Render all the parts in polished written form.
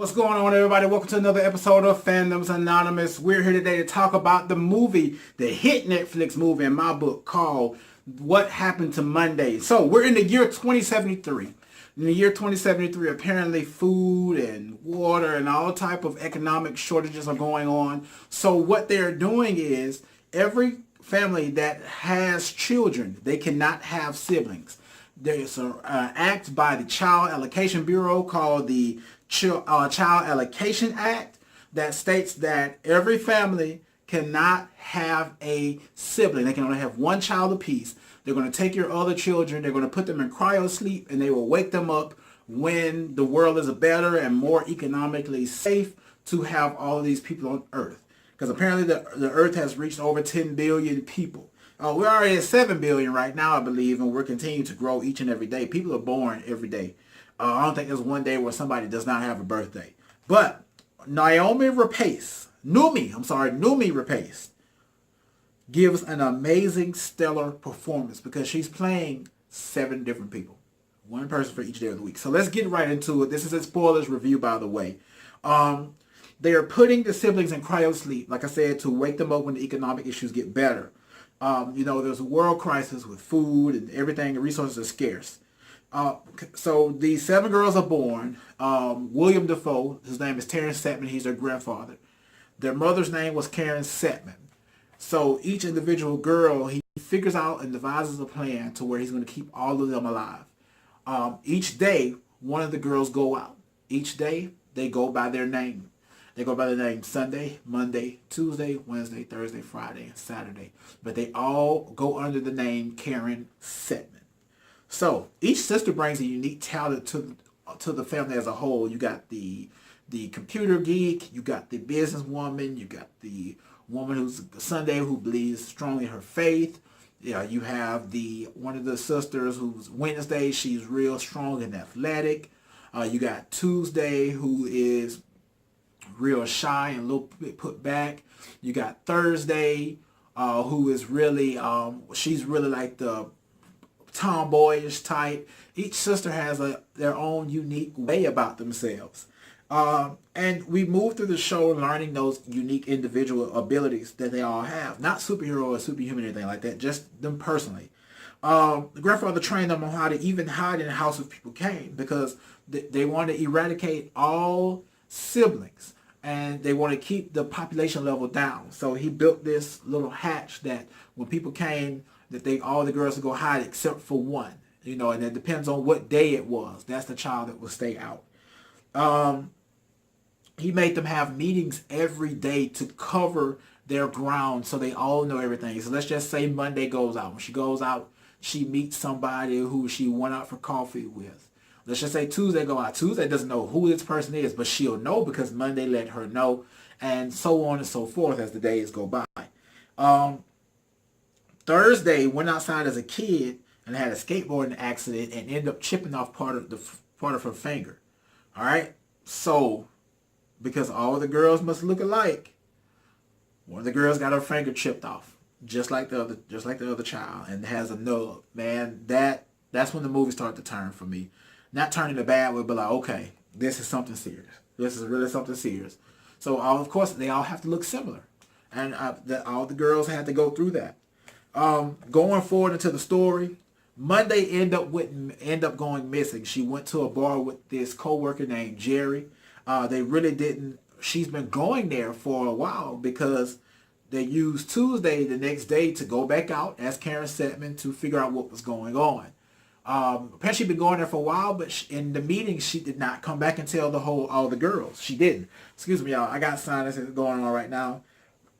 What's going on, everybody? Welcome to another episode of Fandoms Anonymous. We're here today to talk about the movie, the hit Netflix movie in my book called What Happened to Monday. So we're in the year 2073. In the year 2073, apparently food and water and all type of economic shortages are going on. So what they're doing is every family that has children, they cannot have siblings. There's an act by the Child Allocation Bureau called the Child Allocation Act that states that every family cannot have a sibling. They can only have one child apiece. They're going to take your other children, they're going to put them in cryo sleep, and they will wake them up when the world is better and more economically safe to have all of these people on Earth. Because apparently the Earth has reached over 10 billion people. We're already at 7 billion right now, I believe, and we're continuing to grow each and every day. People are born every day. I don't think there's one day where somebody does not have a birthday. But Noomi Rapace gives an amazing, stellar performance because she's playing 7 different people. One person for each day of the week. So let's get right into it. This is a spoilers review, by the way. They are putting the siblings in cryo sleep, like I said, to wake them up when the economic issues get better. There's a world crisis with food and everything, and resources are scarce. So the 7 girls are born. William Dafoe, his name is Terrence Setman, he's their grandfather. Their mother's name was Karen Setman. So each individual girl, he figures out and devises a plan to where he's going to keep all of them alive. Each day, one of the girls go out. Each day, they go by their name. They go by the name Sunday, Monday, Tuesday, Wednesday, Thursday, Friday, and Saturday. But they all go under the name Karen Setman. So each sister brings a unique talent to the family as a whole. You got the computer geek, you got the businesswoman, you got the woman who's Sunday who believes strongly in her faith. Yeah, you have one of the sisters who's Wednesday, she's real strong and athletic. You got Tuesday who is real shy and a little bit put back. You got Thursday who is really she's really like the tomboyish type. Each sister has their own unique way about themselves. And we move through the show learning those unique individual abilities that they all have. Not superhero or superhuman or anything like that, just them personally. The grandfather trained them on how to even hide in the house if people came because they want to eradicate all siblings and they want to keep the population level down. So he built this little hatch that when people came, that all the girls would go hide except for one. And it depends on what day it was. That's the child that will stay out. He made them have meetings every day to cover their ground so they all know everything. So let's just say Monday goes out. When she goes out, she meets somebody who she went out for coffee with. Let's just say Tuesday go out. Tuesday doesn't know who this person is, but she'll know because Monday let her know, and so on and so forth as the days go by. Thursday went outside as a kid and had a skateboarding accident and ended up chipping off part of her finger. All right, so because all the girls must look alike, one of the girls got her finger chipped off, just like the other child, and has a nub. Man, that's when the movie started to turn for me. Not turning the bad way, but like, okay, this is something serious. This is really something serious. So of course they all have to look similar, and all the girls had to go through that. Going forward into the story, Monday end up going missing. She went to a bar with this coworker named Jerry. They really didn't. She's been going there for a while because they used Tuesday the next day to go back out as Karen Setman to figure out what was going on. Apparently she'd been going there for a while, but in the meeting she did not come back and tell all the girls. She didn't. Excuse me, y'all. I got sinus going on right now.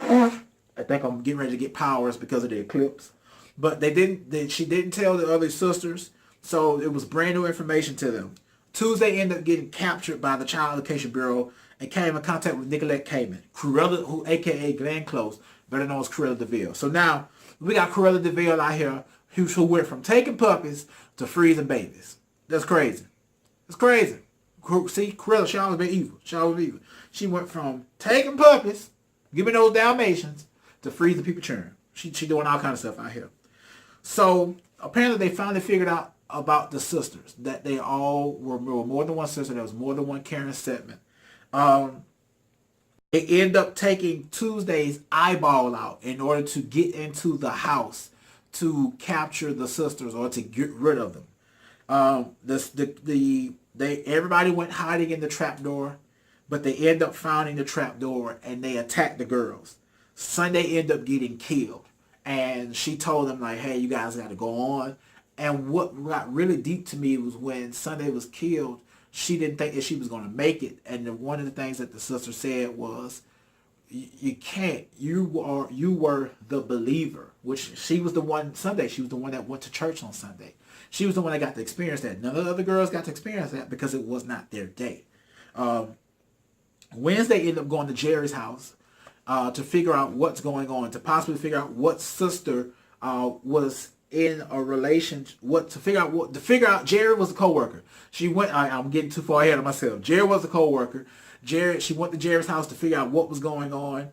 I think I'm getting ready to get powers because of the eclipse. But she didn't tell the other sisters, so it was brand new information to them. Tuesday ended up getting captured by the Child Allocation Bureau and came in contact with Nicolette Kamen, Cruella, who aka Glenn Close, better known as Cruella DeVille. So now we got Cruella DeVille out here who went from taking puppies to freezing babies. That's crazy. It's crazy. See, Cruella, she always been evil. She went from taking puppies, giving those Dalmatians, to freezing people churn. She doing all kind of stuff out here. So apparently they finally figured out about the sisters, that they all were more than one sister. There was more than one Karen Setman. Um, they end up taking Tuesday's eyeball out in order to get into the house to capture the sisters or to get rid of them. They everybody went hiding in the trapdoor, but they end up finding the trapdoor and they attack the girls. Sunday end up getting killed, and she told them like, "Hey, you guys got to go on." And what got really deep to me was when Sunday was killed, she didn't think that she was going to make it, and one of the things that the sister said was, "You can't. You were the believer," which she was the one Sunday. She was the one that went to church on Sunday. She was the one that got to experience that. None of the other girls got to experience that because it was not their day. Wednesday ended up going to Jerry's house to figure out what's going on, to possibly figure out what sister was in a relation, to figure out Jerry was a co-worker. She went, I'm getting too far ahead of myself. Jerry was a co-worker. She went to Jerry's house to figure out what was going on.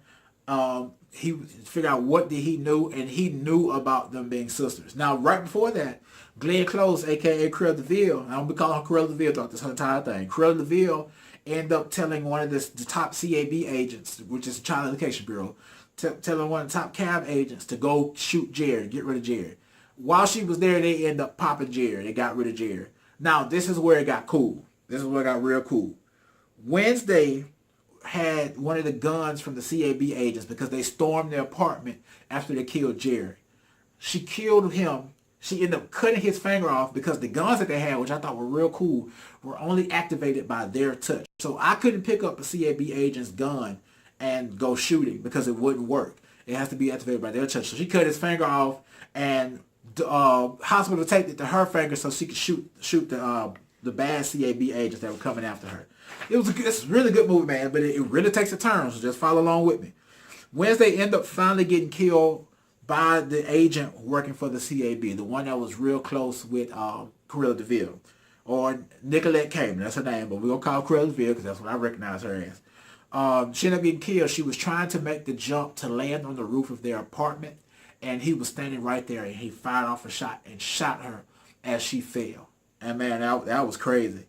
He figured out what did he knew, and he knew about them being sisters. Now, right before that, Glenn Close, aka Cruella DeVille, I'm gonna be calling her Cruella DeVille throughout this entire thing. Cruella DeVille ended up telling one of the top CAB agents, which is the Child Education Bureau, telling one of the top CAB agents to go shoot Jerry, get rid of Jerry. While she was there, they ended up popping Jerry. They got rid of Jerry. Now, this is where it got cool. This is where it got real cool. Wednesday had one of the guns from the CAB agents because they stormed their apartment after they killed Jerry. She killed him. She ended up cutting his finger off because the guns that they had, which I thought were real cool, were only activated by their touch. So I couldn't pick up a CAB agent's gun and go shooting because it wouldn't work. It has to be activated by their touch. So she cut his finger off, and the hospital taped it to her finger so she could shoot the bad CAB agents that were coming after her. It's a really good movie, man, but it really takes a turn, so just follow along with me. Wednesday ended up finally getting killed by the agent working for the CAB, the one that was real close with Cruella DeVille, or Nicolette Kamen, that's her name, but we're going to call her Cruella DeVille because that's what I recognize her as. She ended up getting killed. She was trying to make the jump to land on the roof of their apartment, and he was standing right there, and he fired off a shot and shot her as she fell. And man, that was crazy.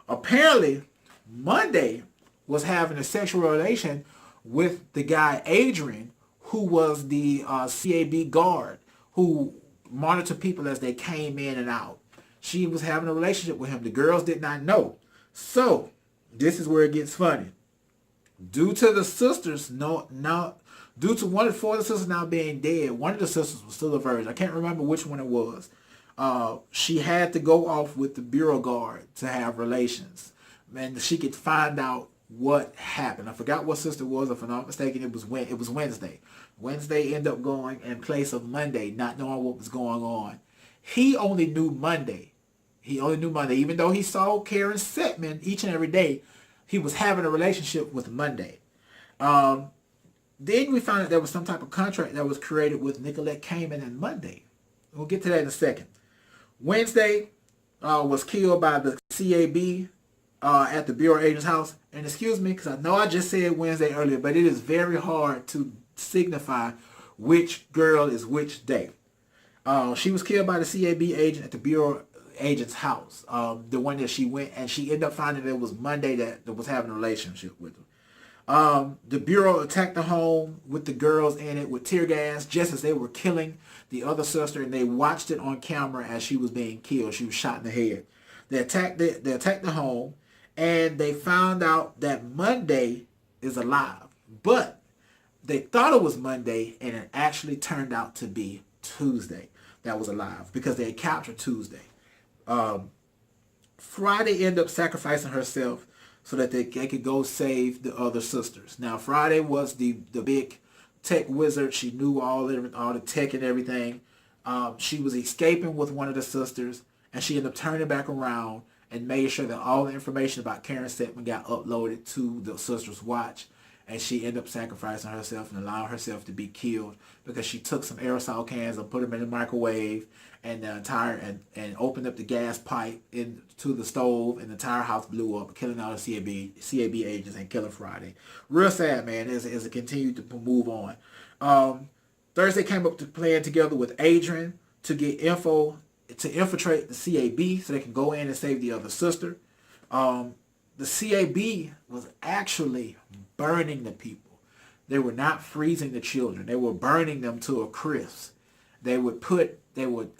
Apparently, Monday was having a sexual relation with the guy Adrian, who was the CAB guard who monitored people as they came in and out. She was having a relationship with him. The girls did not know. So, this is where it gets funny. Due to the sisters, due to one of the four of the sisters now being dead, one of the sisters was still a virgin. I can't remember which one it was. She had to go off with the bureau guard to have relations. And she could find out what happened. I forgot what sister it was. If I'm not mistaken, it was Wednesday. Wednesday ended up going in place of Monday, not knowing what was going on. He only knew Monday. Even though he saw Karen Setman each and every day, he was having a relationship with Monday. Then we found out there was some type of contract that was created with Nicolette Kamen and Monday. We'll get to that in a second. Wednesday was killed by the CAB at the bureau agent's house. And excuse me, because I know I just said Wednesday earlier, but it is very hard to signify which girl is which day. She was killed by the CAB agent at the bureau agent's house. The one that she went, and she ended up finding that it was Monday that was having a relationship with her. The bureau attacked the home with the girls in it with tear gas just as they were killing the other sister, and they watched it on camera as she was being killed. She was shot in the head. They attacked the home, and they found out that Monday is alive. But they thought it was Monday, and it actually turned out to be Tuesday that was alive because they had captured Tuesday. Friday ended up sacrificing herself so that they could go save the other sisters. Now, Friday was the big tech wizard. She knew all the tech and everything. She was escaping with one of the sisters, and she ended up turning back around and made sure that all the information about Karen Setman got uploaded to the sister's watch. And she ended up sacrificing herself and allowing herself to be killed because she took some aerosol cans and put them in the microwave and and opened up the gas pipe into the stove, and the entire house blew up, killing all the CAB agents and killing Friday. Real sad, man, as it continued to move on. Thursday came up to playing together with Adrian to get info to infiltrate the CAB so they can go in and save the other sister. the CAB was actually burning the people. They were not freezing the children. They were burning them to a crisp. They would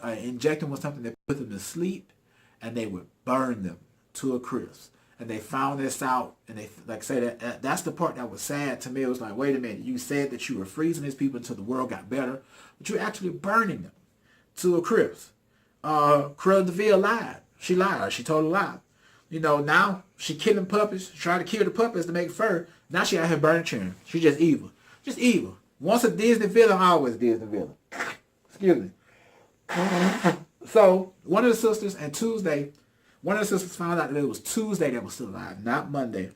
inject them with something that put them to sleep, and they would burn them to a crisp. And they found this out, and they like say that's the part that was sad to me. It was like, wait a minute, you said that you were freezing these people until the world got better, but you're actually burning them to a crisp. Cruella de Vil lied. She lied. She told a lie. You know, now she killing puppies, trying to kill the puppies to make fur. Now she out here burning children. She's just evil. Just evil. Once a Disney villain, always a Disney villain. Excuse me. So, one of the sisters found out that it was Tuesday that was still alive, not Monday.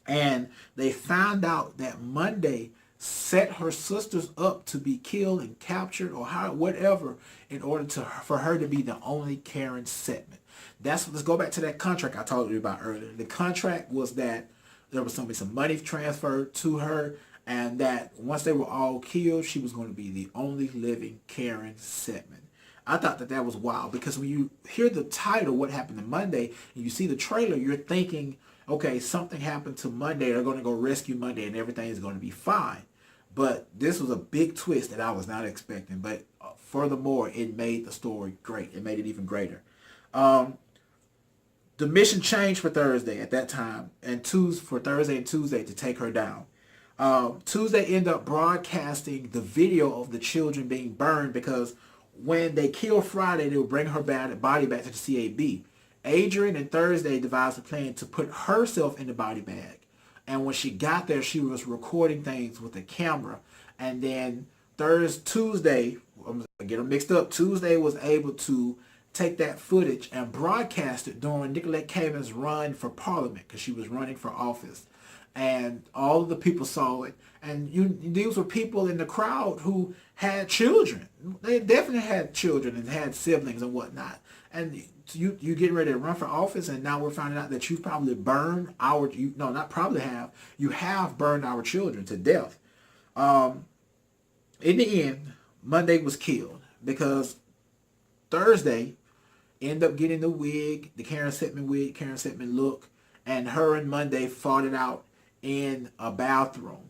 And they found out that Monday set her sisters up to be killed and captured or whatever in order for her to be the only Karen Setman. Let's go back to that contract I told you about earlier. The contract was that there was going to be some money transferred to her, and that once they were all killed, she was going to be the only living Karen Setman. I thought that was wild, because when you hear the title, What Happened to Monday, and you see the trailer, you're thinking, okay, something happened to Monday. They're going to go rescue Monday and everything is going to be fine. But this was a big twist that I was not expecting. But furthermore, it made the story great. It made it even greater. The mission changed for Thursday at that time, and for Thursday and Tuesday to take her down. Tuesday ended up broadcasting the video of the children being burned, because when they killed Friday, they would bring her body back to the CAB. Adrian and Thursday devised a plan to put herself in the body bag. And when she got there, she was recording things with a camera. And then Tuesday, I'm going to get them mixed up, Tuesday was able to take that footage and broadcast it during Nicolette Caven's run for Parliament, because she was running for office. And all of the people saw it. And these were people in the crowd who had children. They definitely had children and had siblings and whatnot. And you getting ready to run for office, and now we're finding out that you've probably burned you have burned our children to death. In the end, Monday was killed, because Thursday ended up getting the wig, the Karen Setman wig, Karen Setman look, and her and Monday fought it out in a bathroom.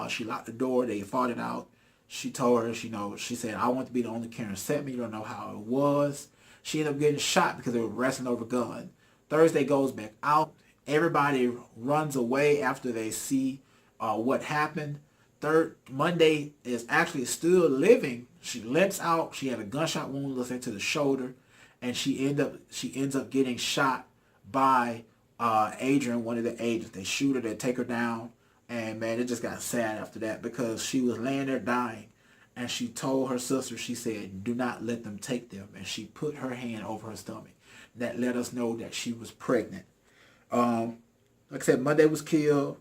She locked the door. They fought it out. She told her, she said, I want to be the only Karen Setman. You don't know how it was. She ended up getting shot because they were wrestling over a gun. Thursday goes back out. Everybody runs away after they see what happened. Monday is actually still living. She lets out. She had a gunshot wound, let's say, to the shoulder, and she ends up getting shot by Adrian, one of the agents. They shoot her. They take her down. And man, it just got sad after that, because she was laying there dying, and she told her sister, she said, do not let them take them. And she put her hand over her stomach. That let us know that she was pregnant. Like I said, Monday was killed.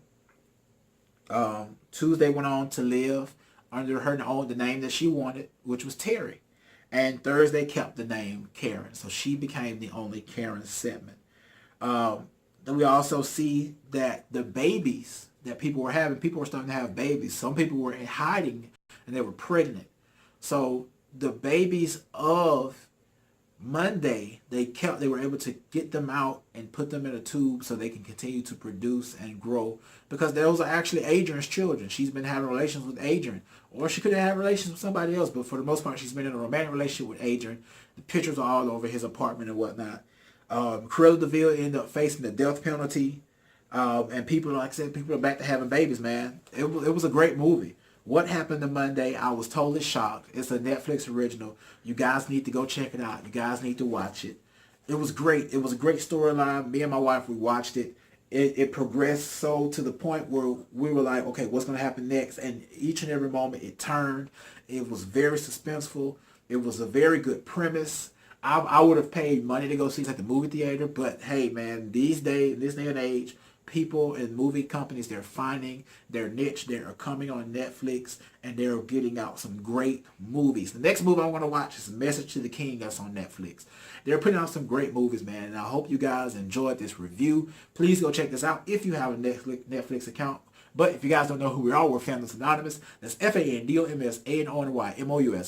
Tuesday went on to live under the name that she wanted, which was Terry. And Thursday kept the name Karen. So she became the only Karen Setman. Then we also see that the babies that people were starting to have babies. Some people were in hiding and they were pregnant. So the babies of Monday, they were able to get them out and put them in a tube so they can continue to produce and grow, because those are actually Adrian's children. She's been having relations with Adrian, or she could have had relations with somebody else, but for the most part, she's been in a romantic relationship with Adrian. The pictures are all over his apartment and whatnot. Cruella de Vil ended up facing the death penalty. And people, like I said, people are back to having babies, man. It was a great movie. What Happened to Monday? I was totally shocked. It's a Netflix original. You guys need to go check it out. You guys need to watch it. It was great. It was a great storyline. Me and my wife, we watched it. It progressed so to the point where we were like, okay, what's going to happen next? And each and every moment it turned. It was very suspenseful. It was a very good premise. I would have paid money to go see it at the movie theater, but hey, man, this day and age, people and movie companies, they're finding their niche. They are coming on Netflix, and they're getting out some great movies. The next movie I want to watch is Message to the King. That's on Netflix. They're putting out some great movies, man, and I hope you guys enjoyed this review. Please go check this out. If you have a Netflix account, But if you guys don't know who we are, we're Fandoms Anonymous. That's FANDOMS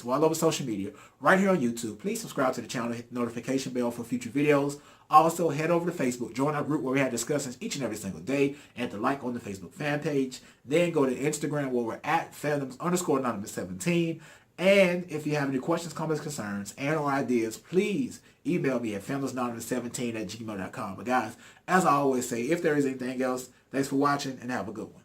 We're all over social media, right here on YouTube. Please subscribe to the channel, hit the notification bell for future videos. Also, head over to Facebook, join our group where we have discussions each and every single day, and to like on the Facebook fan page. Then go to Instagram where we're at Fandoms_Anonymous17. And if you have any questions, comments, concerns, and or ideas, please email me at fandomsanonymous17@gmail.com. But guys, as I always say, if there is anything else, thanks for watching and have a good one.